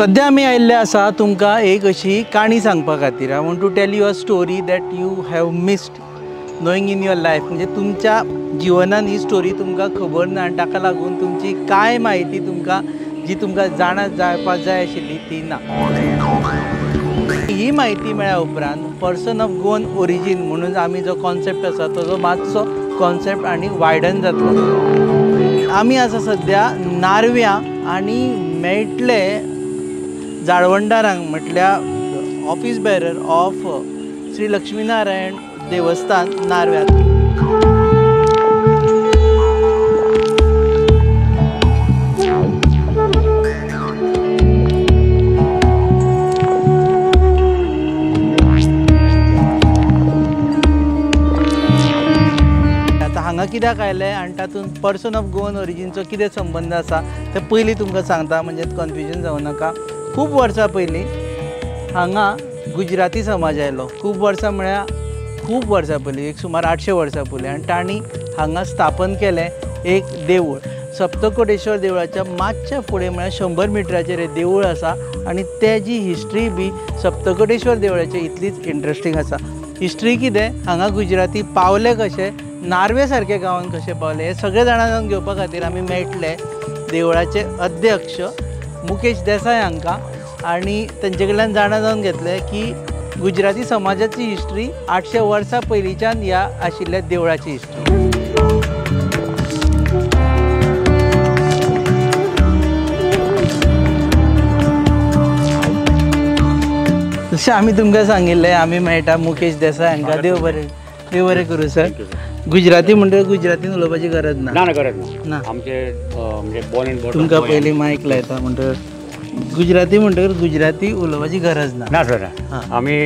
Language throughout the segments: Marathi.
सध्या आमी आयिल्ले आसा तुमकां एक अशी काणी सांगपा खातीर. I want to tell you a story that you have missed knowing in your life. म्हणजे तुमच्या जिवनान ही स्टोरी तुमकां खबर ना आनी ताका लागून तुमची कांय म्हायती तुमकां जी तुमकां जाणा जावपाक जाय आशिल्ली ती ना. ही म्हायती मेळ्ळ्या उपरांत पर्सन ऑफ गोवन ओरिजीन म्हणून आमी जो कॉन्सेप्ट आसा तो मातसो कॉन्सेप्ट आनी वायडन जातलो. आमी आसा सद्या नारव्यां आनी मेळटले जाळवंदारांक म्हटल्यार office bearer of Shri Lakshminarayan Devasthan नारव्यां. हांगा कित्याक आयलें आनी तातूंत पर्सन ऑफ गोवन ओरिजीनचो कितें संबंद आसा तें पयलीं तुमकां सांगता, म्हणजे कन्फ्युजन जावं नाका. खूब वर्सां पयलीं हांगा गुजराती समाज आयलो. खूब वर्सां म्हळ्यार खूब वर्सां पयलीं, एक सुमार 800 वर्सां पयलीं. आनी तांणी हांगा स्थापन केलें एक देवूळ. सप्तकोटेश्वर देवळाच्या मातशे फुडें म्हळ्यार 100 मिटराचेर हें देवूळ आसा. आनी तेजी हिस्ट्री बी सप्तकोटेश्वर देवळाची इतलीच इंट्रस्टींग आसा. हिस्ट्री कितें, हांगा गुजराती पावले कशे, नार्वे सारके गांवांत कशे पावले, हे सगळे जाणा जावन घेवपा खातीर आमी मेळटले देवळाचे अध्यक्ष मुकेश देसाय हांकां. आनी तेंचे कडल्यान जाणा जावन घेतले की गुजराती समाजाची हिस्ट्री 800 वर्सां पयलींच्यान ह्या आशिल्ल्या देवळाची हिस्ट्री. जशें आमी तुमकां सांगिल्लें आमी मेळटा मुकेश देसाय हांकां. देव बरें करूं सर. गुजराती म्हणटकीर गुजरातीन उलोवपाची गरज ना. ना गरज ना. आमचे म्हणजे तुमकां पयलीं मायक लायता म्हणटकीर गुजराती म्हणटकीर गुजराती उलोवपाची गरज ना. ना सर. आमी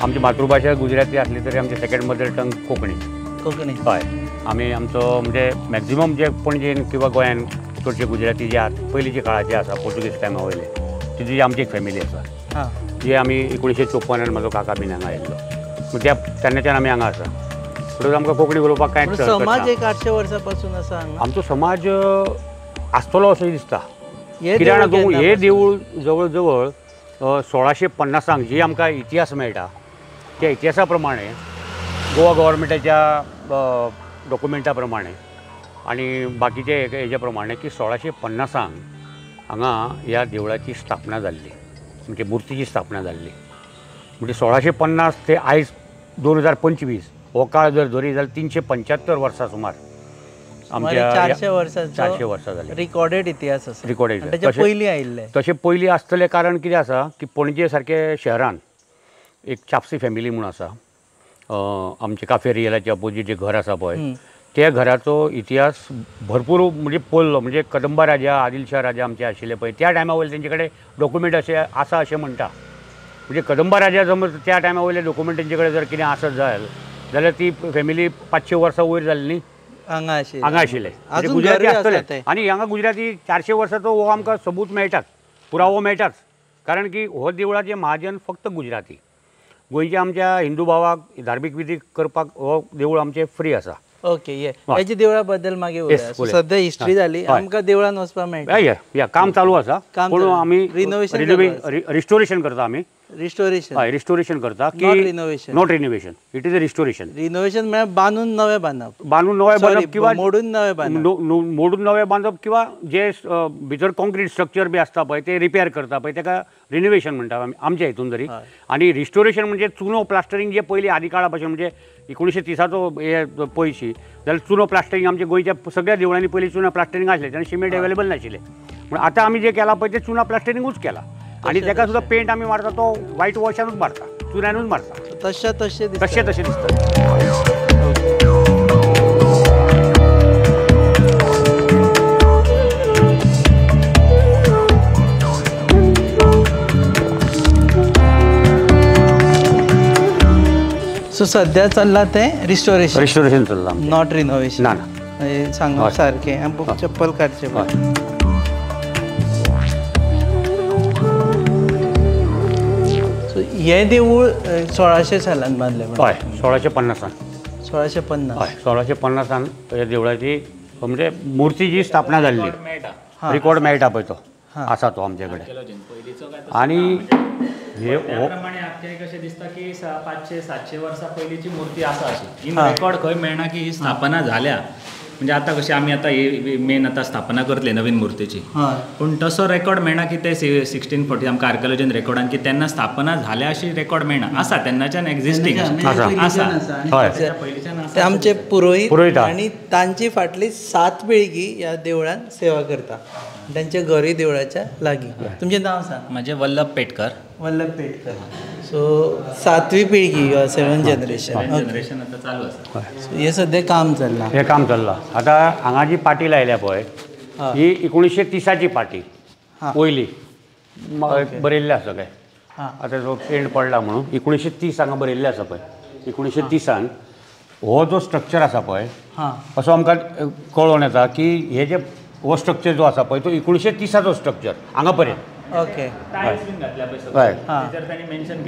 आमची मातृभाशा गुजराती आसली तरी आमची सेकंड मदर टंग कोंकणी. हय. आमी आमचो म्हणजे मॅक्झिमम जे पणजेन किंवा गोंयान चडशे गुजराती जे आसा पयलींच्या काळाचे आसा पोर्तुगीज टायमा वयले, तिजी आमची एक फॅमिली आसा जी आमी 1954 म्हाजो काका बीन हांगा आयिल्लो. त्या तेन्नाच्यान आमी हांगा आसा. म्हणून आमकां कोंकणी उलोवपाक कांय समाज एक 800 वर्सां पासून आसा हांगा. आमचो समाज आसतलो अशें दिसता. कित्याक हे देवूळ जवळ जवळ 1650 जी आमकां इतिहास मेळटा त्या इतिहासा प्रमाणे गोवा गव्हर्मेंटाच्या डॉक्युमेंटा प्रमाणे आनी बाकीचे हेजे प्रमाणे की 1650 हांगा ह्या देवळाची स्थापना जाल्ली, म्हणजे मुर्तीची स्थापना जाल्ली. म्हणजे 1650 ते आयज 2025 हो काळ जर धरी जाल्यार 375 वर्सां सुमार आमच्या 400 वर्सां जाली. रिकॉर्डेड इतिहास आसा. रिकॉर्डेड पयलीं आयिल्ले तशें पयलीं आसतलें कारण कितें आसा की पणजे सारके शहरान एक चापसी फॅमिली म्हणून आसा. आमचे काफे रियलाचे अपोजीट जे घर आसा पळय त्या घराचो इतिहास भरपूर म्हणजे पळयलो. म्हणजे कदंबा राजा, आदिलशाह राजा आमचे आशिल्ले पळय त्या टायमा वयले तेंचे कडेन डॉक्युमेंट अशें आसा अशें म्हणटा. म्हणजे कदंबा राजा समज त्या टायमा वयले डॉक्युमेंट तेंचे कडेन जर कितें आसत जाल्यार ती फॅमिली 500 वर्सां वयर जाली न्ही हांगा आशिल्ले. गुजराती आसतले. आनी हांगा गुजराती 400 वर्सांचो हो आमकां सबूत मेळटाच, पुरावो मेळटाच. कारण की हो देवळाचे महाजन फक्त गुजराती. गोंयच्या आमच्या हिंदू भावाक धार्मीक विधी करपाक हो देवूळ आमचे फ्री आसा. ओके. ह्याच्या देवळा बद्दल मागीर उलया. सद्या हिस्ट्री जाली, आमकां देवळान वचपाक मेळटा. या काम चालू आसा. पूण आमी रिस्टोरेशन करता. आमी रिस्टोरेशन करता की not renovation. It is a restoration. Renovation म्हळ्यार बांदून नवें बांदप किंवा मोडून नवें बांदप किंवा जे भितर कॉन्क्रीट स्ट्रक्चर बी आसता पळय ते रिपेर करता पळय तेका रिनोवेशन म्हणटा आमच्या हितून तरी. आनी रिस्टोरेशन म्हणजे चुनो प्लास्टरींग जे पयलीं आदी काळा पासून म्हणजे 1930चो हे पयशी जाल्यार चुनो प्लास्टरींग आमच्या गोंयच्या सगळ्या देवळांनी पयलीं चुनो प्लास्टरींग आसलें तेन्ना सिमेंट अवेलेबल नाशिल्लें. पूण आतां आमी जे केलां पळय तें चुना प्लास्टरींगूच केलां. आनी ताका सुद्दां पेंट आमी मारता तो व्हायट वॉशानूच मारता, चुन्यानूच मारता. तशें दिसता. सो सध्या चल्ला तें रिस्टोरेशन चल्ला, नॉट रिनोवेशन. ना सांगप सारकें. चप्पल काडचें. हे देवूळ 1600 सालांत बांदलें. हय 1650. 1650. हय 1650 ह्या देवळाची म्हणजे मुर्तीची स्थापना जाल्ली. रिकॉर्ड मेळटा पळय तो आसा तो आमचे कडेन आणि हे प्रमाणे आख्यायिक अशें दिसता की 500-700 वर्सां पयलींची मूर्ती आसा अशी. इन रेकॉर्ड खंय मेळना की ही स्थापना झाल्या. म्हणजे आता कशी आमी आता मेन आता स्थापना करतले नवीन मूर्तीची, पूण तसो रेकॉर्ड मेळना की ते 1640 आमकां आर्किओलॉजीन रेकॉर्डान की तेन्ना स्थापना झाल्या अशी रेकॉर्ड मेळना. आसा तेन्नाच्यान एक्झिस्टींग ते आमचे पुरोहित आणि तांची फाटली 7 पिळगी ह्या देवळान सेवा करता. त्यांचे घरय देवळाच्या लागीं. तुमचें नांव सांग. म्हणजे वल्लभ पेटकर. वल्लभ पेटकर. सो 7वी पिळगी 7th जनरेशन आता चालू आसा. हे सध्या काम चल्लां. हे काम चल्लां. आतां हांगा जी पाटी लायल्या पळय ही 1930ची पाटी पयली बरयल्लें आसा सगळें. आतां जो पेंट पडला म्हणून 1930 हांगा बरयल्लें आसा पळय. 1930 हो जो स्ट्रक्चर आसा पळय असो आमकां कळोवन येता की हे जे हो स्ट्रक्चर जो आसा पळय तो 1930चो स्ट्रक्चर हांगा पर्यंत. ओके. टायल्स बीन घातल्या पळय सगळे. तेचेर तांणी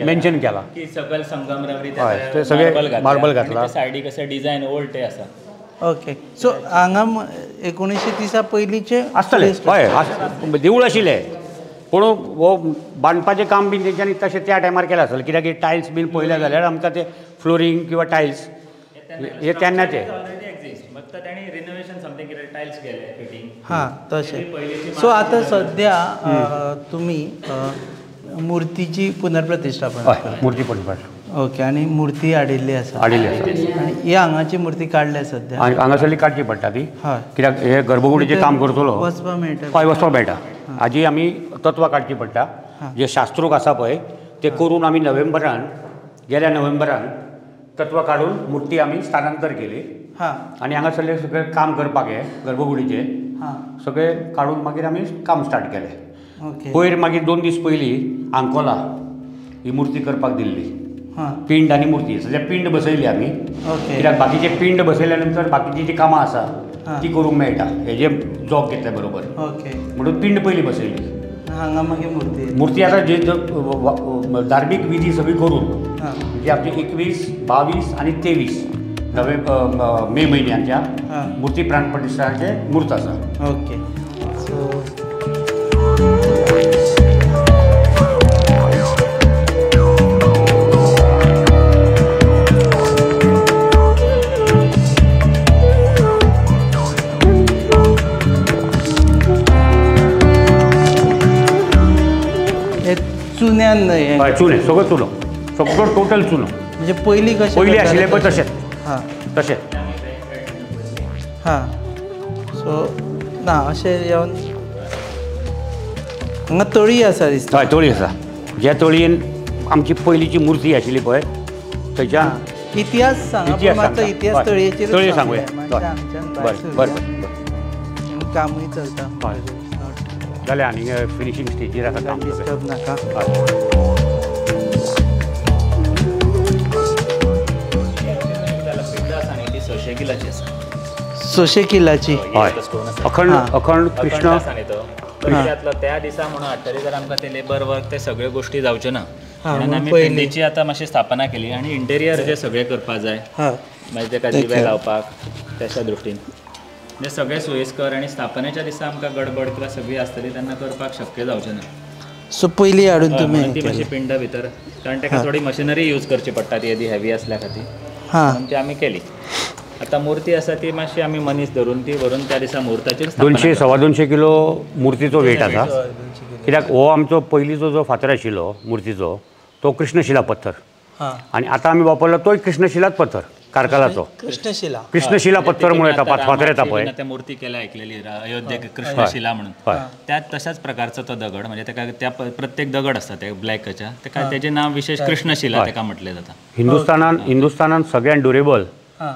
मेन्शन केला की सकयल संगमरवरी ते सगळे मार्बल घातला. सायडीक अशें डिझायन ओल्ड ते आसा. ओके. सो हांगा 1930 पयलींचे आसतले हय देवूळ आशिल्लें पूण हो बांदपाचें काम बीन तेंच्यांनी तशें त्या टायमार केलें आसतलें कित्याक टायल्स बीन पळयले जाल्यार आमकां ते फ्लोरींग किंवा टायल्स हे तेन्नाचे. फक्त तांणी रिनोवेशन समथींग केलें टायल्स केले फिटींग. तशें. सो आतां सद्या तुमी मुर्तीची पुनर्प्रतिश्ठापना. मुर्ती पुनर्प्रतिष्ठापन. ओके. आनी मुर्ती हाडिल्ली आसा. आनी ही हांगाची मुर्ती काडल्या सद्या. हांगासरली काडची पडटा ती कित्याक हे गर्भकुडीचें काम करतलो वचपाक मेळटा. हय वचपाक मेळटा. हाजी आमी तत्वां काडची पडटा. जे शास्त्रोक आसा पळय ते करून आमी गेल्या नोव्हेंबरान तत्वां काडून मुर्ती आमी स्थानांतर केली आनी हांगासरलें सगळें काम करपाक हे गर्भकुडीचें सगळें काडून मागीर आमी काम स्टार्ट केलें. पयर मागीर 2 दीस पयलीं आंकोला ही मुर्ती करपाक दिल्ली. पिंड आनी मुर्ती सद्या पिंड बसयली आमी कित्याक बाकीचे पिंड बसयल्या नंतर बाकीची जी कामां आसा ती करूंक मेळटा हेजे जॉब घेतल्या बरोबर. म्हणून पिंड पयली बसयली. हांगा मागीर मुर्ती आतां जे धार्मीक विधी सगळी करून म्हणजे आमचे 21, 22 आनी 23 मे म्हयन्याच्या मुर्ती प्राणप्रतिश्ठाचे मुहूर्त आसा. ओके. सो चुन्यान चुने सगळं चुनो सगळं टोटल चुनो म्हणजे पयलीं आशिल्ले पळय तशें. सो ना अशें येवन हांगा तळी आसा दिसता. हय तळी आसा. ज्या तळयेन आमची पयलींची मुर्ती आशिल्ली पळय थंयच्या इतिहास सांगा. इतिहास तळयेचेर तळये सांगूया. बरें बरें कामूय चलता. हय जाल्यार आनी फिनिशींग स्टेजीर आसा काम. डिस्टर्ब नाका. सोशे किल्लाची. हय अखंड कृष्ण त्या दिसा म्हणून हाडटले जाल्यार आमकां ते लेबर वर्क ते सगळ्यो गोश्टी जावच्यो ना म्हणून आमी पिंडीची आतां मातशी स्थापना केली आनी इंटेरियर जे सगळें करपाक जाय मागीर तेका दिवे लावपाक त्याच्या दृश्टीन म्हणजे सगळें सोयीस्कर आनी स्थापनेच्या दिसा आमकां गडबड किंवा सगळी आसतली तेन्ना करपाक शक्य जावचें ना. सो पयलीं हाडून तुमी ती मातशी पिंड भितर कारण तेका थोडी मशिनरी यूज करची पडटा ती येदी हेवी आसल्या खातीर म्हणून ती आमी केली. आतां मुर्ती आसा ती मातशी आमी मनीस धरून ती व्हरून त्या दिसा मुहूर्ताचेर 200-250 किलो मुर्तीचो वेट आसा कित्याक हो आमचो पयलींचो जो फातर आशिल्लो मुर्तीचो तो कृष्णशिला पत्थर आनी आतां आमी वापरला तोय कृष्णशिलाच पत्थर कारकालाचो. कृष्णशिला पत्थर म्हणून येता फातर येता पळय त्या मुर्ती केल्या आयकलेली अयोध्येक कृष्णशिला म्हणून त्यात तशाच प्रकारचो तो दगड म्हणजे तेका त्या प्रत्येक दगड आसता ते ब्लॅकच्या तेका तेजें नांव विशेष कृष्णशिला तेका म्हटलें जाता. हिंदुस्तानान सगळ्यान ड्युरेबल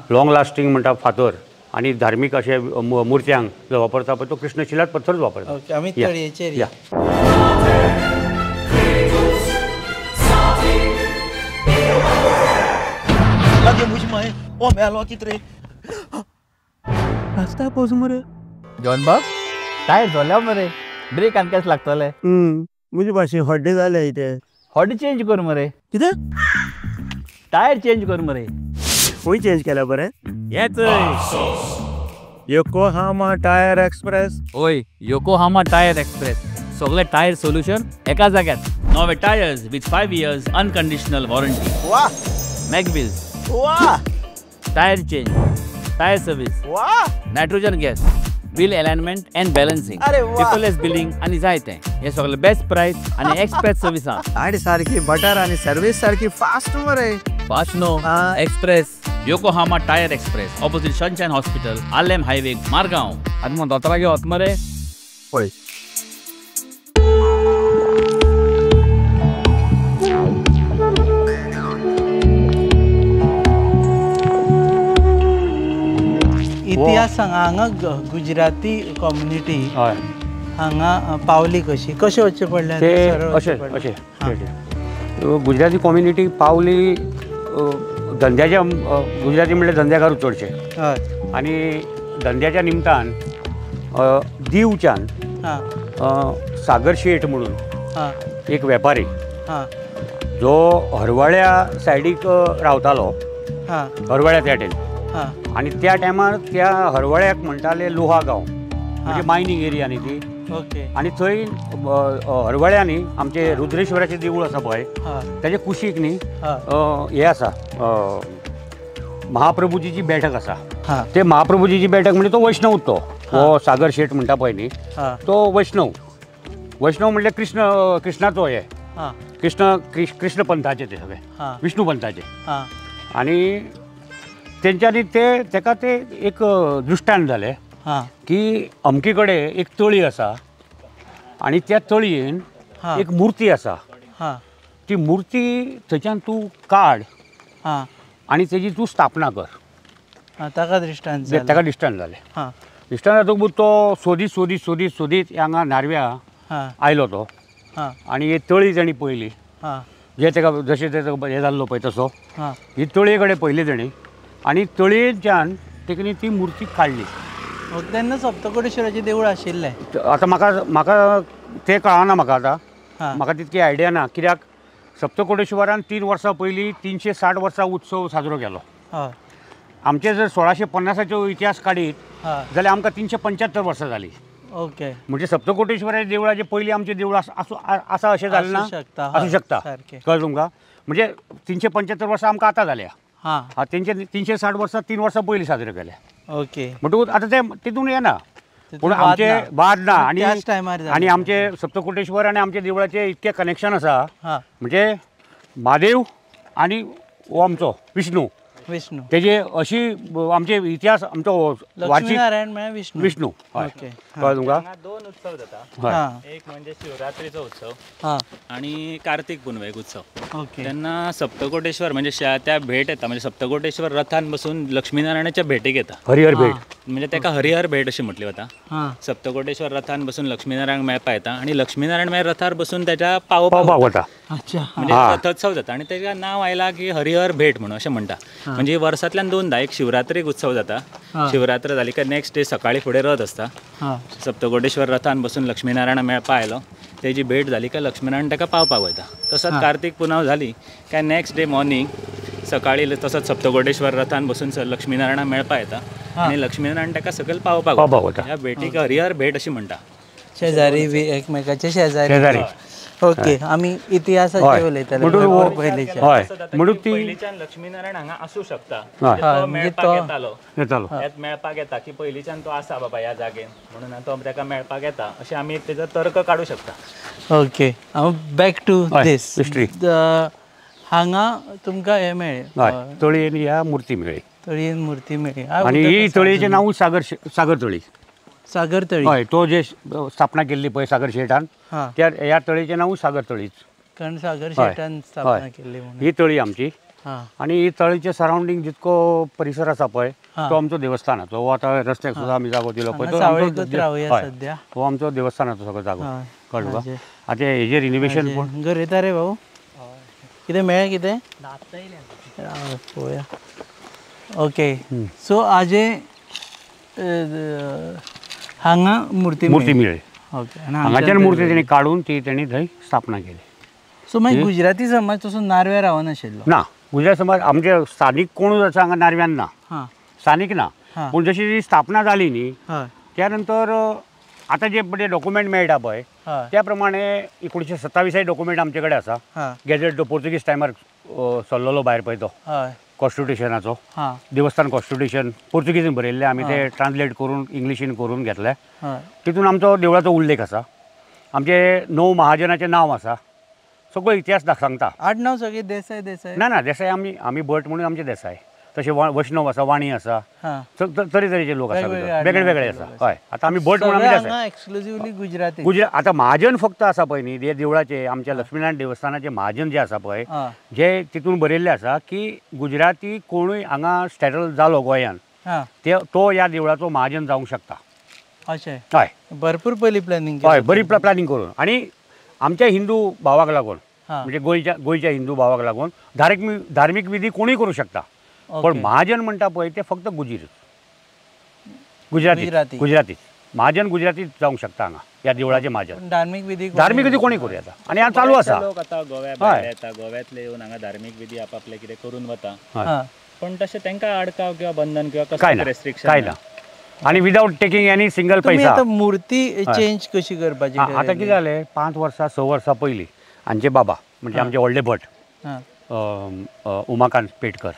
लॉंग लास्टींग म्हणटा फातर आनी धार्मीक अशे मुर्त्यांक जो वापरता पळय तो कृष्णशिलाच पत्थरच वापरता. आमी तळयेचेर या. रस्ता पोच मरे जॉन बाब टायर झाल्या मरे ब्रेक आनी केस लागतले. मुझे भाशे हड्डे जाले इथे. हॉडी चेंज कर मरे. कितें टायर चेंज कर मरे. खंय चेंज केला बरें. येच योकोहामा टायर एक्सप्रेस. ओय योकोहामा टायर एक्सप्रेस सगळे टायर सोल्युशन एका जाग्यात. नवे tyres with 5 years unconditional warranty. वा मॅगविल्स, वा टायर चेंज, टायर सर्व्हिस, वा nitrogen gas, wheel alignment and balancing, अरे वा. पेपरलेस बिलिंग आणि जायते. हे सगळे बेस्ट प्राइस आणि एक्सप्रेस सर्व्हिस आहा. आणि सारखी बटर आणि सर्व्हिस सारखी फास्ट मरे. Fast no, express. Yokohama tyre express opposite sunshine hospital, Alem highway, Margao. आणि मग दोतोरा घेवत मरे. पळय इतिहास सांगा हांगा गुजराती कम्युनिटी हय हांगा पावली कशें वचचें पडलें ते सरळ अशें वचचें अशें पडलें? गुजराती कम्युनिटी पावली धंद्याच्या गुजराती म्हणल्यार धंद्याकार चडशे हय आणि धंद्याच्या निमतान दीवच्यान हां सागर शेठ म्हणून हां एक वेपारी हां जो हरवाळ्या सायडीक रावतालो, हां हरवाळ्या त्या टायम, हां आणि त्या टायमार त्या हरवाळ्याक म्हणटाले लोहा गांव, म्हणजे मायनींग एरिया न्ही ती. ओके आणि थंय हरवाळ्यांनी आमचे रुद्रेश्वराचें देवूळ आसा पळय, हां ताचे कुशीक न्ही हां हे आसा महाप्रभुजीची बैठक आसा. हां ते महाप्रभुजीची बैठक म्हणजे तो वैष्णव, तो सागर शेठ म्हणटा पळय न्ही, हां तो वैष्णव म्हणजे कृष्णाचो हे हां कृष्ण पंथाचे ते सगळे, हां विष्णू पंथाचे. हां आणि तेंच्यांनी तेका ते एक दृश्टांत जालें हां की अमके कडेन एक तळी आसा आणि त्या तळयेन हां एक मुर्ती आसा. हां ती मुर्ती थंयच्यान तूं काड हां आणि तेजी तूं स्थापना कर. हां ताका दृश्टांत ताका दिश्टांत जालें. हां दिश्टांत जातकूच तो सोदीत हांगा नारव्या हां आयलो तो, हां आणि ही तळी ताणी पळयली. हां जे ताका जशें तें हें जाल्लो पळय तसो हां ही तळये कडेन पळयली ताणी, आणि तळयेच्यान तेणी ती मुर्ती काडली. तेन्ना सप्तकोटेश्वराचें देवूळ आशिल्लें. आतां म्हाका तें कळना म्हाका आतां, हां म्हाका तितकी आयडिया ना, कित्याक सप्तकोटेश्वरान 3 वर्सां पयलीं 360 वर्सां उत्सव साजरो केलो. हय आमचे जर 1650चो इतिहास काडीत हय जाल्यार आमकां 375 वर्सां जालीं. ओके म्हणजे सप्तकोटेश्वराच्या देवळाचे पयलीं आमचें देवूळ आसा अशें जालें ना, आसूं शकता, आसूं शकता. सारकें. कळ्ळें तुमकां? म्हणजे 375 वर्सां आमकां आतां जाल्या. हां तेंचे 360 वर्सां 3 वर्सां पयलीं साजरे केल्या. ओके म्हणटकूच आतां ते तितून येना, तितून पूण वाद आमचे ना. वाद ना. आणि त्याच टायमार जालें. आणि आमचे सप्तकोटेश्वर आणि आमच्या देवळाचे इतकें कनेक्शन आसा, हां म्हणजे महादेव आणि हो आमचो विष्णू, विष्णू तेजे अशी आमचे इतिहास आमचो वार्षिक लक्ष्मीनारायण म्हळ्यार विष्णू. विष्णू. हय ओके कळ्ळें तुमकां? हांगा 2 उत्सव जाता. हय हां एक म्हणजे शिवरात्रीचो उत्सव हां आणि कार्तिक पुनवेक उत्सव. ओके तेन्ना सप्तकोटेश्वर म्हणजे त्या भेट येता, म्हणजे सप्तकोटेश्वर रथान बसून लक्ष्मीनारायणाच्या भेटीक येता, हरिहर भेट. म्हणजे ताका हरिहर भेट अशी म्हटली वता. हां सप्तकोटेश्वर रथान बसून लक्ष्मीनारायण मेळपा येता आणि लक्ष्मीनारायण मागीर रथार बसून त्याच्या पावोवपाक पावपाक वता. अच्छा म्हणजे हां. रथोत्सव जाता आणि तेका नांव आयला की हरिहर भेट म्हणून अशें म्हणटा. म्हणजे वर्सांतल्यान 2दा, एक शिवरात्रीक उत्सव जाता, हां. शिवरात्र जाली काय नेक्स्ट डे सकाळी फुडें रथ आसता. हां सप्तकोटेश्वर रथान बसून लक्ष्मीनारायणा मेळपा आयलो, तेजी भेट जाली काय लक्ष्मीनारायण ताका पावपाक वयता. तसोच कार्तिक पुनव झाली काय नेक्स्ट डे मॉर्निंग सकाळी तसोच सप्तकोटेश्वर रथान बसून लक्ष्मीनारायणा मेळपा येता आणि लक्ष्मीनारायण ताका सकयल पावपाक पावपाक वता. ह्या भेटीक हरिहर भेट अशी म्हणटा. शेजारी बी एकमेकाचे शेजारी. शेजारी. ओके आमी इतिहासाचे हय. उलयताले म्हणटूच भरपूर हो- पयलींचे. हय तसो जाता म्हणून की ती पयलींच्यान लक्ष्मीनारायण हांगा आसूं शकता. हय. म्हणजे तो हय, म्हणजे मेळपाक तो- येतालो. येतालो. ह्यात मेळपाक येता की पयलींच्यान तो आसा बाबा ह्या जागेन म्हणून तो ताका मेळपाक येता अशें आमी एक तेजो तर्क काडूं शकता. ओके हांव बॅक टू हय, दीस हिस्ट्री. हांगा तुमकां हे मेळ्ळें हय तळयेन ह्या मुर्ती मेळ्ळी, तळयेन मुर्ती मेळ्ळी. आणि ही तळयेचें नांव सागर तळी. सागर तळी. हय तो जे स्थापना केल्ली पळय सागर शेठान, हां त्या ह्या तळयेचें नांव सागर तळीच. कारण सागर हय. शेटान स्थापना हय. केल्ली म्हणून. ही तळी आमची. हां आणि ही तळीच्या सरावंडींग जितको परिसर आसा पळय हां. तो आमचो देवस्थानाचो. हो आतां रस्त्याक सुद्दां आमी जागो दिलो पळय हांगा तो सावळेकूच आमचो रावया हय. सद्या. हो आमचो देवस्थानाचो सगळो जागो. हय. कळ्ळें तुका? हाजे. आतां हेजें रिनोवेशन पूण घर येता रे भाऊ कितें मेळ्ळें कितें पळोवया. ओके सो हाजे हांगा मुर्ती मेळ्ळी. ओके आनी हांगाच्यान मुर्ती तेणी काडून ती तेणी थंय स्थापना केली. सो मागीर गुजराती समाज तसो नारव्या रावनाशिल्लो. ना गुजरात समाज आमचे स्थानीक कोणूच आसा हांगा नारव्यान ना, हां स्थानीक ना. हां. पूण जशी ती स्थापना जाली न्ही हय त्यानंतर आता जे म्हणजे डॉक्युमेंट मेळटा पळय हय त्या प्रमाणे 1927 डॉक्युमेंट आमचे कडेन आसा. हा गॅजेट तो पोर्तुगीज टायमार चल्लोलो भायर पळय तो हय कॉन्स्टिट्युशनाचो हा देवस्थान कॉन्स्टिट्युशन पोर्तुगीजीन बरयल्लें आमी ते ट्रान्सलेट करून इंग्लिशीन करून घेतले. हय तितून आमचो देवळाचो उल्लेख आसा. आमचे 9 महाजनाचें नांव आसा. सगळो इतिहास सांगता. आडनाव सगळे देसाई देसाई ना देसाई आमी भट म्हणून आमचे देसाई. तसे वैष्णव आसा वाणी आसा हा तरेतरेचे लोक आसा वेगवेगळे वेगळे वेगळे आसा. हय आता आमी भट म्हणून आमी देसाई. एक्सक्लुसिवली गुजराती गुजरात आता महाजन फक्त आसा पळय न्ही हे देवळाचे आमच्या लक्ष्मीनारायण देवस्थानाचे महाजन जे आसा पळय हा जे तितून बरयल्लें आसा की गुजराती कोणूय हांगा स्टॅटल जालो गोंयान हा तो ह्या देवळाचो महाजन जावंक शकता. अशें हय भरपूर पयली प्लॅनिंग हय बरी प्लॅनिंग करून आणि आमच्या हिंदू भावाक लागून हा म्हणजे गोंयच्या हिंदू भावाक लागून धार्मीक विधी कोणूय करूं शकता. पण ओके. महाजन म्हणटा पळय ते फक्त गुजराती महाजन गुजरातीच जावंक शकता हांगा ह्या देवळाचे महाजन. धार्मिक विधी कोणी करूं येता आणि हांव चालू आसा. लोक आता गोव्या भायर येता गोव्यातले येवन हांगा धार्मीक विधी आपापले कितें करून वता. हा पण तशें तांकां आडकाव किंवा बंधन किंवा काय कसले ना रेस्ट्रिक्शन काय ना आणि विदाउट टेकिंग एनी सिंगल तुम्ही पैसा. आता मूर्ती चेंज कशी करपाची आता कितें जालें 5 वर्सां 6 वर्सां पयलीं हांचे बाबा म्हणजे आमचे व्हडले भट हा उमाकांत पेटकर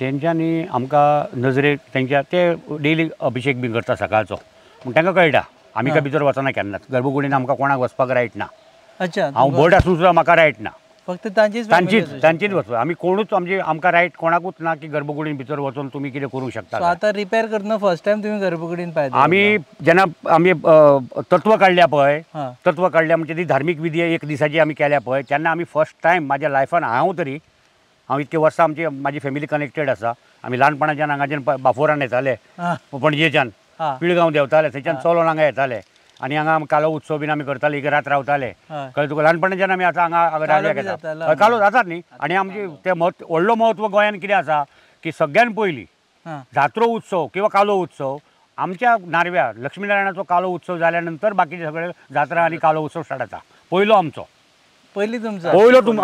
तेंच्यांनी आमकां नजरेक तेंच्या ते डेली अभिषेक बी करता सकाळचो पूण तांकां कळटा आमी काय भितर वचना केन्नाच गर्भकुडीन आमकां कोणाक वचपाक रायट ना. अच्छा हांव भट आसून सुद्दां म्हाका रायट ना. फक्त तांचीच वचप आमी कोणूच आमकां रायट कोणाकूच ना की गर्भकुडीन भितर वचून तुमी कितें करूंक शकता. आता रिपेअर करतना फर्स्ट टाइम तुम्ही गर्भकुडीन पाहिजे आमी जेन्ना आमी तत्व काडल्या पळय हा तत्व काडल्या म्हणजे ती धार्मीक विधी 1 दिसाची आमी केल्या पळय तेन्ना आमी फर्स्ट टायम म्हाज्या लायफान हांव इतके वर्सां म्हाजी फॅमिली कनेक्टेड आसा. आमी ल्हानपणाच्यान हांगाच्यान बाफोरान येताले हा पणजेच्यान हा पिळगांव देंवताले थंयच्यान चलोन हांगा येताले आनी हांगा कालो उत्सव बीन आमी करताले एक रात रावताले. हय कळ्ळें तुका ल्हानपणाच्यान आमी आतां हांगा रावल्याक बी येता. जातालो. हय, कालो जातात न्ही आनी आमची ते व्हडलो महत्व गोंयान कितें आसा की सगळ्यान पयलीं हा जात्रो उत्सव किंवा कालो उत्सव आमच्या नारव्या लक्ष्मीनारायणाचो कालो उत्सव जाल्या नंतर बाकीचे सगळे जात्रा आनी कालो उत्सव स्टार्ट जाता. पयलो आमचो पहिली तुमचा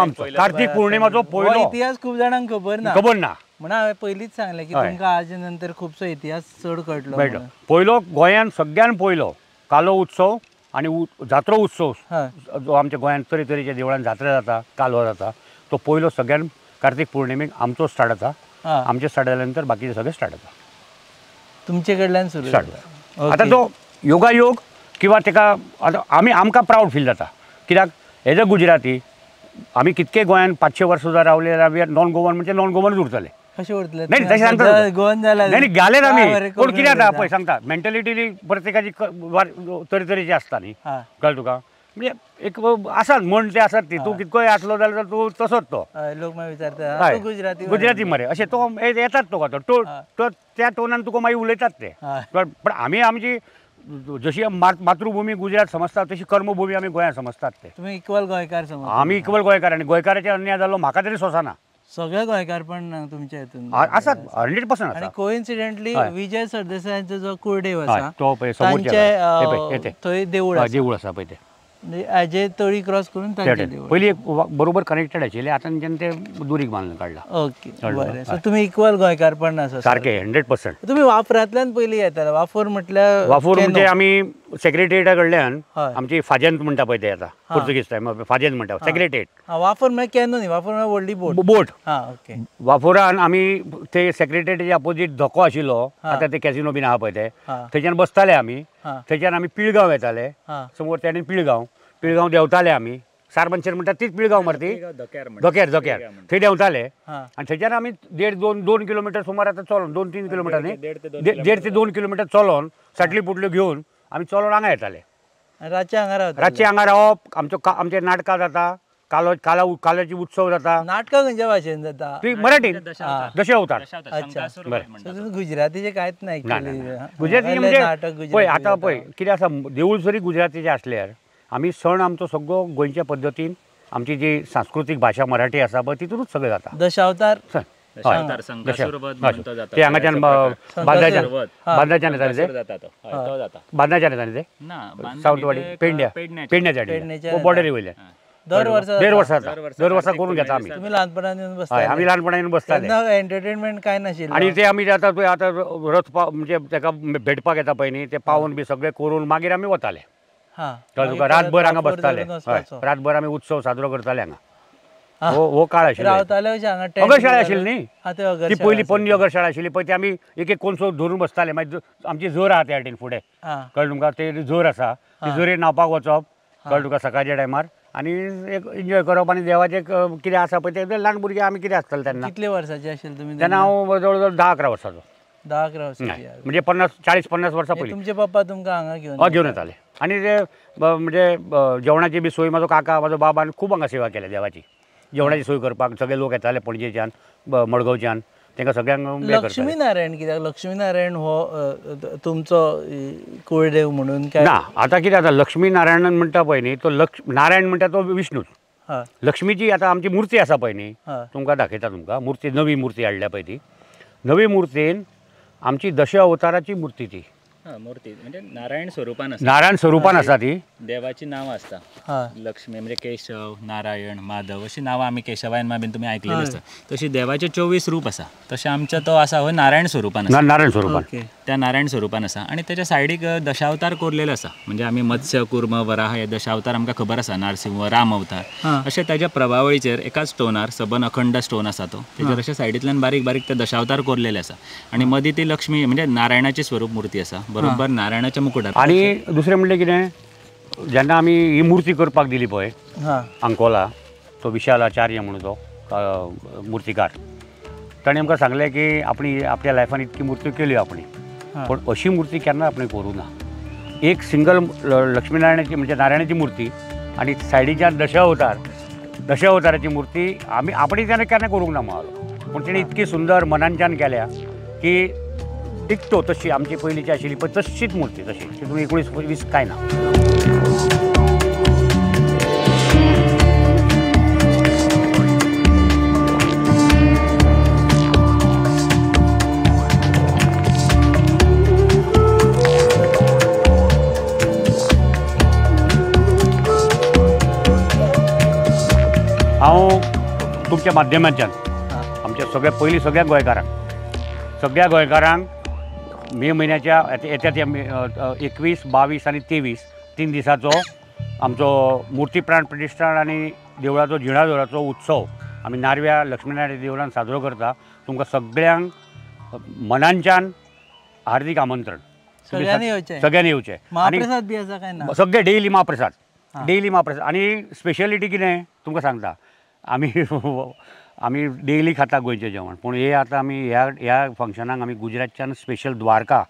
आमचो कार्तिक पौर्णिमाचो हो पयलो इतिहास खूप जणांक खबर ना खबर ना. म्हणून हांवें पयलींच सांगलें की हय. तुमकां आज नंतर खुबसो इतिहास चड कळटलो मेळटलो. म्हणून. पयलो गोंयान सगळ्यान पयलो कालो उत्सव आनी जात्रो उत्सव हय जो आमच्या गोंयान तरेतरेच्या देवळान जात्रा जाता कालो जाता तो पयलो सगळ्यान कार्तिक पौर्णिमेक आमचो स्टार्ट जाता. हा आमचे स्टार्ट जाल्या नंतर बाकीचे सगळे स्टार्ट जाता. तुमचे कडल्यान सुरू स्टार्ट जाता. जाता. ओके. आतां तो योगायोग किंवा तेका आतां आमकां प्रावड फील जाता कित्याक एज अ गुजराती आमी कितके गोंयान 500 वर्सां सुद्दां रावले जाल्यार नॉन गोवन म्हणजे नॉन गोवनच उरतले. कशें उरतले नाही तशें सांगता गोवन जाल्यार नाही गेले काय आमी बरें पूण करून कितें जाता उरयता. पळय सांगता मेंटेलिटी प्रत्येकाची तरेतरेची आसता न्ही. हा कळ्ळें तुका म्हणजे एक आसात म्हण ते आसात ती तूं कितकोय आसलो जाल्यार तूं तसोच तो हय, लोक मागीर विचारता हय. तूं गुजराती गुजराती मरे अशें तो येतात तो तो हा. तो त्या टोनान तुका मागीर उलयतात ते. हय. पण आमी आमची जशी मातृभूमी गुजरात समजता तशी कर्मभूमी आमी गोंयांत समजतात ते. तुम्ही इक्वल गोंयकार समज आमी इक्वल गोंयकार आनी गोंयकाराचे अन्याय जालो म्हाका तरी सोंसना. सगळे गोंयकार पण तुमच्या हितून आसात 100% आणि आसा. कोइन्सिडेंटली हय. विजय सरदेसायांचो जो कुळदेव हय, आसा तो पळय समोरच्या तांचे घरा. हे पळय, येते. थंय देवूळ आसा देवूळ आसा पळय ते म्हणजे हाजे तळी क्रॉस करून तांचे देवूळ पयलीं एक बरोबर कनेक्टेड आशिल्ले आतां तेंच्यान ते दुरीक बांदून काडला. ओके कळलं. बरें सो तुम्ही इक्वल गोंयकार पण आसा सारके 100%. तुम्ही वापरांतल्यान पयलीं येताले वाफोर म्हटल्यार वाफोर केनो. म्हणजे आमी सेक्रेटरिएटा कडल्यान हय. आमची फाजेंत म्हणटा पळय ते आतां पोर्तुगीज टायम फाजेंत म्हणटा सेक्रेटरिएट हा, वाफोर म्हळ्यार केनो न्ही वाफोर म्हळ्यार व्हडली बोट बोट हा ओके वाफोरान आमी ते सेक्रेटरिएटाच्या अपोजीट धोको आशिल्लो हा. आतां ते कॅसिनो बीन आहा पळय ते हा थंयच्यान बसताले आमी हा थंयच्यान आमी पिळगांव येताले हा समोर त्यानी पिळगांव देंवताले आमी सारबंचेर म्हणटा तीच पिळगांव मरे ती धोक्यार थंय देंवताले हा आनी थंयच्यान आमी 1.5-2 किलोमिटर सुमार आतां चलोन 2-3 किलोमिटर न्ही 1.5 ते 2 किलोमिटर चलोन साटली पुटल्यो घेवन आमी चलोन हांगा येताले. आनी रातचे हांगा रावताले. रातचे हांगा रावप आमचे नाटकां जाता कालाची उत्सव जाता नाटकां खंयच्या भाशेन जाता ती मराठीन दशे अवतार. अच्छा सो म्हणटा तुम्ही गुजरातीचे कांयच ना ना, actually. ना. हा. गुजराती नाटक म्हणजे गुजराती पळय आतां जाता. पळय कितें आसा देवूळ जरी गुजरातीचे आसल्यार आमी सण आमचो सगळो गोंयच्या पद्दतीन आमची जी सांस्कृतीक भाशा मराठी आसा पळय तितूनच सगळें जाता. दशावतार सण. दशावतार, संकासुरवध म्हणतो जाता. हांगाच्यान बांद्राच्यान येताले ते जाता तो. हय, तो जाता. बांद्राच्यान येताले ते ना, बांद्रा सावंतवाडी न्ही ते पेडण्याच्या पेडण्याच्या बॉर्डरी वयल्यान दर वर्सा दर वर्सा करून घेता आम्ही. तुम्ही लहानपणान येऊन हय बसता आम्ही लहानपणान बसताले एंटरटेनमेंट काय नाशिल्लो आणि ते आम्ही आता रथ म्हणजे ताका भेटपाक येता पळय न्ही ते पावून बी सगळे करून मागीर आमी वताले. हां कळ्ळें तुका रातभर हांगा बसताले. हय रातभर आमी उत्सव साजरो करताले हांगा. हो काळ आशिल्लो. रावताले अशें हांगा अगरशाळा आशिल्ली न्ही ती ती पयली पोन्नी अगरशाळा आशिल्ली पळय ती आमी एक एक कोणसो धरून बसताले. मागीर आमची झर आहा त्या वाटेन फुडें कळ्ळें तुमकां ते झर आसा ती झरीर न्हावपाक वचप कळ्ळें तुका सकाळच्या टायमार आनी एक एन्जॉय करप आनी देवाचें कितें आसा पळय ते ल्हान भुरगे आमी कितें आसताले तेन्ना. कितले वर्साचे आशिल्ले तुमी तेन्ना हांव जवळ जवळ 10-11 वर्साचो. 10-11 वर्साचे म्हणजे 40-50 वर्सां पयलीं. तुमचे पप्पा तुमकां हांगा घेवन येताले आनी ते म्हणजे जेवणाची बी सोय म्हाजो काका म्हाजो बाबान खूब हांगा सेवा केल्या देवाची. जेवणाची सोय करपाक सगळे लोक येताले पणजेच्यान मडगांवच्यान तांकां सगळ्यांक लक्ष्मी नारायण कित्याक लक्ष्मी नारायण हो तुमचो कुळदेव म्हणून काय ना. आतां कितें जाता लक्ष्मी नारायण म्हणटा पळय न्ही तो नारायण म्हणटा तो विष्णूच. लक्ष्मीची आतां आमची मुर्ती आसा पळय न्ही तुमकां दाखयता तुमकां मुर्ती नवी मुर्ती हाडल्या पळय ती नवी मुर्तीन आमची दश अवताराची मुर्ती ती मूर्ती म्हणजे नारायण स्वरुपान आसा ती. देवाची नांवां आसता लक्ष्मी म्हणजे केशव नारायण माधव अशी नांवां आमी केशवायन बीन तुमी आयकलेली आसता. तशी देवाचे 24 रूप आसा तशें आमचो तो आसा हो नारायण स्वरुपान आसा. नारायण स्वरुपान त्या नारायण स्वरुपान आसा आणि त्याच्या सायडीक दशावतार कोरलेले आसा. म्हणजे आमी मत्स्य कुर्म वराह हे दशावतार आमकां खबर आसा. नारसिंह राम अवतार अशें त्याच्या प्रभावळीचेर एकाच स्टोनार सबन अखंड स्टोन आसा तो तेजेर अशें सायडींतल्यान बारीक बारीक ते दशावतार कोरलेले आसा. आणि मदीं ती लक्ष्मी म्हणजे नारायणाची स्वरूप मूर्ती आसा बरोबर नारायणाच्या मुकुटार. आणि दुसरें म्हणलें कितें जेन्ना आमी ही मुर्ती करपाक दिली पळय अंकोला तो विशाल आचार्य म्हणून तो मुर्तीकार ताणें आमकां सांगलें की आपल्या लायफान इतकी मुर्त्यो केल्यो आपणी पण अशी मुर्ती केन्ना आपणें करूं ना. एक सिंगल लक्ष्मीनारायणाची म्हणजे नारायणाची मुर्ती आणि सायडीच्यान दशावताराची मुर्ती आपणी तेन्ना केन्ना करूंक ना म्हणलो. पूण तेणी इतकी सुंदर मनांच्यान केल्या की टिकतो तशी आमची पयलींची आशिल्ली पण तशीच मुर्ती तशी तितून 19-20 कांय ना. हांव तुमच्या माध्यमांतल्यान आमच्या सगळ्या गोंयकारांक मे म्हयन्याच्या येत्या त्या 21, 22 आणि 23 3 दिसाचो आमचो मुर्ती प्राण प्रतिश्ठान आनी देवळाचो जिणादोराचो उत्सव आमी नारव्या लक्ष्मीनारायण देवळान साजरो करता. तुमकां सगळ्यांक मनांच्यान हार्दिक आमंत्रण. सगळ्यांनी येवचें. महाप्रसाद बी आसा काय ना? सगळे डेली महाप्रसाद आनी स्पेशलिटी कितें तुमकां सांगता आमी डेली खाता गोंयचें जेवण पूण हे आतां आमी ह्या फंक्शनाक आमी गुजरातच्यान स्पेशल द्वारका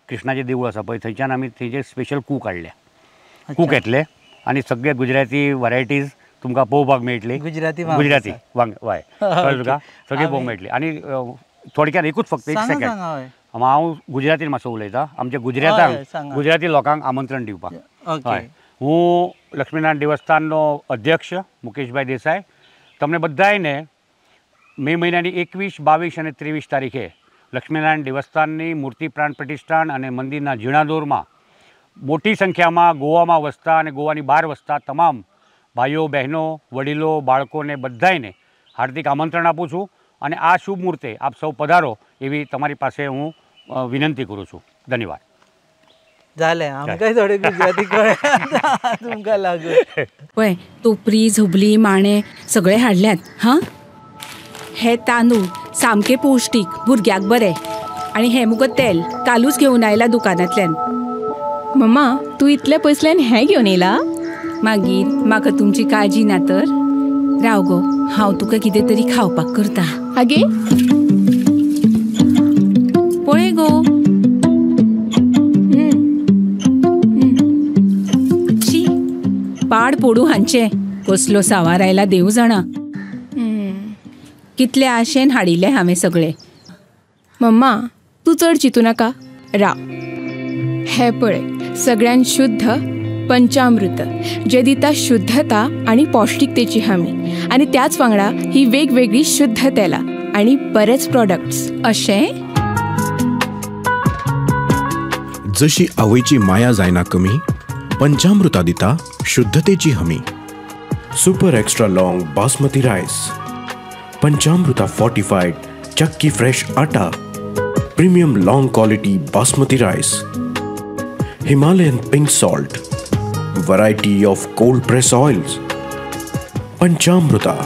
कृष्णाचें देवूळ आसा पळय थंयच्यान आमी थंयचे स्पेशल कूक हाडले. कूक येतले आनी सगळे गुजराती वरायटीज तुमकां पळोवपाक मेळटली. गुजराती हय कळ्ळें तुका सगळी पळोवंक मेळटली. आनी थोडक्यान एकूच फक्त एक सेकंड हांव गुजरातीन मातसो उलयतां आमच्या गुजराती लोकांक आमंत्रण दिवपाक. हय હું લક્ષ્મીનારાયણ દેવસ્થાનનો અધ્યક્ષ મુકેશભાઈ દેસાઈ તમને બધાને મે મહિનાની 21, 22 અને 23 તારીખે લક્ષ્મીનારાયણ દેવસ્થાનની મૂર્તિ પ્રાણ પ્રતિષ્ઠાન અને મંદિરના જીર્ણોદ્ધારમાં મોટી સંખ્યામાં ગોવામાં વસતા અને ગોવાની બહાર વસતા તમામ ભાઈઓ બહેનો વડીલો બાળકોને બધાને હાર્દિક આમંત્રણ આપું છું અને આ શુભ મુહૂર્તે આપ સૌ પધારો એવી તમારી પાસે હું વિનંતી કરું છું. ધન્યવાદ. जालें आमकांय थोडे गुजराती कळ्ळें तुमकां लागून. पळय टोपरी झबली माणे सगळे हाडल्यात. हां हे तांदूळ सामके पौश्टीक भुरग्याक बरें आनी हे मुगो तेल कालूच घेवन आयला दुकानांतल्यान. मम्मा तूं इतले पयसल्यान हें घेवन येयला? मागीर म्हाका तुमची काळजी ना तर राव गो हांव तुका कितें तरी खावपाक करता. आगे पळय गो पाड पडू हांचे कसलो सावार आयला देव जाणा. कितले आशेन हाडिल्ले हांवें सगळे. मम्मा तूं चड चिंतू नाका राव. हे पळय सगळ्यान शुद्ध पंचामृत जे दिता शुद्धता आनी पौष्टिकतेची हमी आनी त्याच वांगडा ही वेगवेगळी शुद्ध तेलां आनी बरेच प्रोडक्ट्स अशें. जशी आवयची माया जायना कमी पंचामृता दिता शुद्धतेची हमी. Super extra long basmati rice, Panchamruta fortified chakki fresh atta, premium long quality basmati rice, Himalayan pink salt, variety of cold press oils, Panchamruta.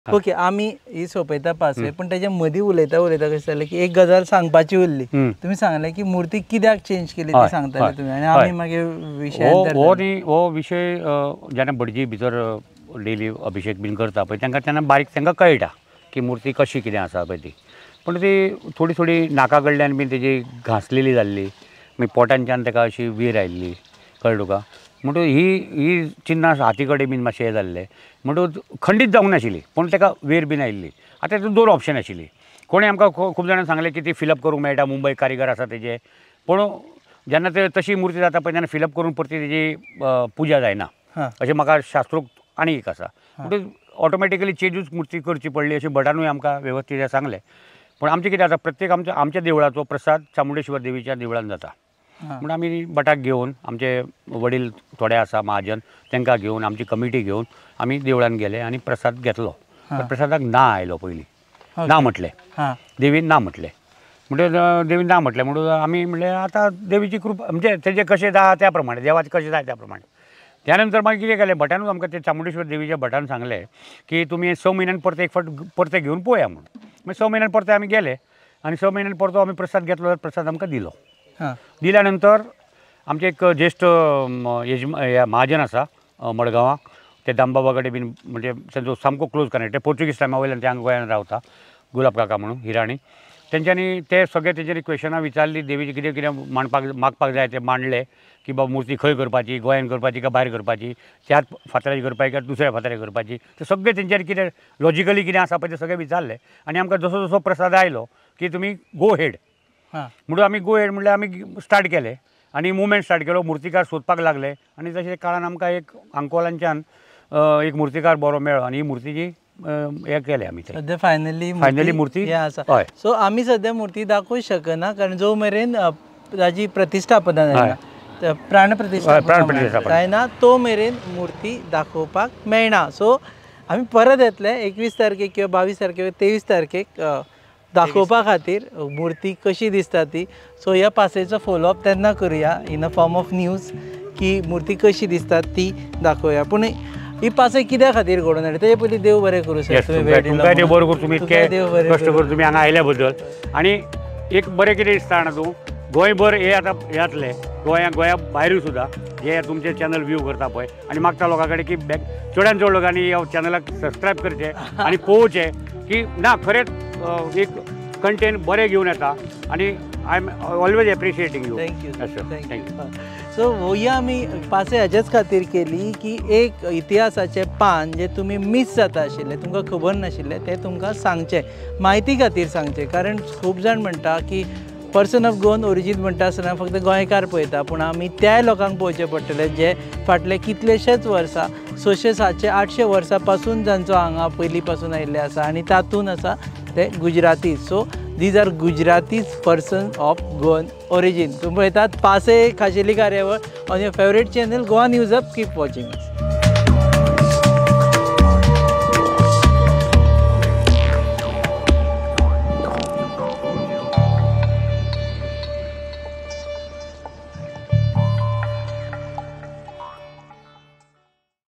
Okay, आमी ही सोंपयता पासवे, पण त्याच्या मदीं उलयता कशें जालें की एक गजाल सांगपाची उरली. तुम्ही सांगले की मूर्ती कित्याक चेंज केली ती सांगताले तुमी, आनी आमी मागीर हो विशय जेन्ना भटजी भितर डेली अभिषेक बीन करता पळय तेन्ना बारीक तांकां कळटा की मूर्ती कशी कितें आसा पळय ती. पण ती थोडी नाका कडल्यान बीन तेजी घांसलेली जाल्ली, मागीर पोटांच्यान ताका अशी वीर आयिल्ली, कळ्ळें तुका. म्हणटून ही चिन्नां हाती कडेन बीन मातशें हें जाल्लें, म्हणटून खंडीत जावंक नाशिल्ली, पूण ताका वेर बीन आयिल्ली. आतां तातूंत 2 ऑप्शन आशिल्ली. कोणी आमकां खूब जाणां सांगलें की ती फिलअप करूंक मेळटा, मुंबय कारिगर आसा तेजे. पूण जेन्ना ते तशी मुर्ती जाता पळय तेन्ना फिलअप करून परती तेजी पुजा जायना अशें म्हाका शास्त्रोक्त आनी एक आसा. म्हणटून ऑटोमॅटिकली चेंजूच मुर्ती करची पडली अशें भटानूय आमकां वेवस्थीत सांगलें. पण आमचें कितें आतां प्रत्येक आमच्या देवळाचो प्रसाद चामुंडेश्वर देवीच्या देवळान जाता. म्हणून आमी भटाक घेवन, आमचे वडील थोडे आसा महाजन, तांकां घेवन, आमची कमिटी घेवन आमी देवळान गेले आनी प्रसाद घेतलो. प्रसादाक ना आयलो पयलीं, ना म्हटलें, देवीन ना म्हटलें. म्हणजे देवीन ना म्हटलें म्हणून आमी म्हणलें आतां देवीची कृपा, म्हणजे तेजें कशें जाता त्या प्रमाणे, देवाचें कशें जाय त्या प्रमाणे. त्यानंतर मागीर कितें केलें, भटानूच आमकां ते चामुंडेश्वर देवीच्या भटान सांगलें की तुमी 6 म्हयन्यान परते एक फावट परते घेवन पळया म्हणून. मागीर 6 म्हयन्यान परते आमी गेले आनी 6 म्हयन्यान परतो आमी प्रसाद घेतलो, जाल्यार प्रसाद आमकां दिलो. दिल्या नंतर आमचे एक ज्येश्ठ महाजन आसा मडगांवां, ते दामबाबा कडेन बीन, म्हणजे तांचो सामको क्लोज कनेक्ट, ते पोर्चुगीज टायमा वयल्यान ते हांगा गोंयांत रावता, गुलाब काका म्हणून हिराणी. तेंच्यांनी ते सगळे तेंच्यांनी क्वेशनां विचारली, देवीची कितें कितें मागपाक जाय ते मांडले की बाबा मुर्ती खंय करपाची, गोंयांत करपाची काय भायर करपाची, त्याच फातराची करपाची काय दुसऱ्या फातराची करपाची, ते सगळे तेंच्यांनी कितें लॉजिकली कितें आसा पळय ते सगळें विचारलें. आनी आमकां जसो जसो प्रसाद आयलो की तुमी गो हेड म्हणून आमी गो हेड म्हणलें, आमी स्टार्ट केलें आनी मुवमेंट स्टार्ट केलो. मुर्तीकार सोदपाक लागले आनी तशें काळान आमकां एक आंकोलांच्यान एक मुर्तीकार बरो मेळ्ळो आनी ही मुर्तीची हें केलें आमी. सद्या फायनली मुर्ती आसा. सो आमी सद्या मुर्ती दाखोवंक शकना, कारण जो मेरेन ताजी प्रतिश्ठापना जायना, प्राण प्रतिश्ठापना जायना, तो मेरेन मुर्ती दाखोवपाक मेळना. सो आमी परत येतले 21 तारखेक किंवा 22 तारखेक 23 तारखेक दाखोवपा खातीर मुर्ती कशी दिसता ती. सो ह्या पासयेचो फोलोअप तेन्ना करुया in a form of news की मुर्ती कशी दिसता ती दाखोवया. पूण ही पासय कित्या खातीर घडोवन हाडली तेजे पयलीं देव बरें करूं सर. तुमकां देव बरें करूं, तुमी इतके कश्ट करून तुमी हांगा आयल्या बद्दल. आनी एक बरें कितें दिसता जाणा तूं, गोंयभर हे आतां येतले, गोंया भायरूय सुद्दां हे तुमचे चॅनल व्यू करता पळय, आनी मागता लोकां कडेन की चडांत चड लोकांनी ह्या चॅनलाक सबस्क्रायब करचें आनी पळोवचें की ना खरेंच एक कंटेंट बरें घेवन येता. आनी I am always appreciating you. Thank you. सो होया आमी पासय हाच्याच खातीर केली की एक इतिहासाचें पान जे तुमी मिस जाता आशिल्ले, तुमकां खबर नाशिल्ले, ते तुमकां सांगचें, म्हायती खातीर सांगचें. कारण खूब जाण म्हणटा की पर्सन ऑफ गोवन ओरिजीन म्हणटा आसतना फक्त गोंयकार पळयता, पूण आमी त्या लोकांक पळोवचें पडटले जे फाटले कितलेशेच वर्सां 600, 700, 800 वर्सां पासून जांचो हांगा पयलीं पासून आयिल्ले आसा आनी तातूंत आसा ते Gujarati. So these are Gujaratis person of Goan origin. तुम्ही पळयतात पासय खाशेली कार्यावळ on your favourite channel Goa news up. Keep watching.